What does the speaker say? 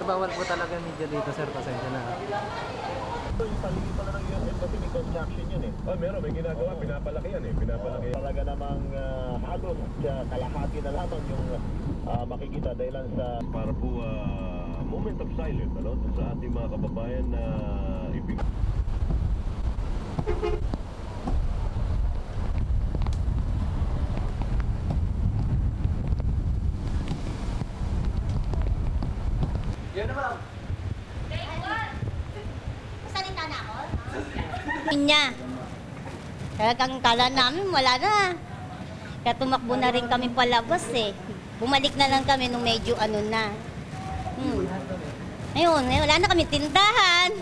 bawal po talaga media dito, sir. Pasensya na. Yung paligid pala ng US Embassy, may construction yun eh. Oh, meron, may ginagawa, pinapalaki yan eh, pinapalaki. Talaga namang halos kalahati na lamang yung makikita dahilan sa... Para po moment of silence, ano, sa ating mga kababayan na ibig... Yan naman. Salita na ako? Niya. Talagang kala namin wala na. Kaya tumakbo na rin kami palabas eh. Bumalik na lang kami nung medyo ano na. Ayun, wala na kami tindahan.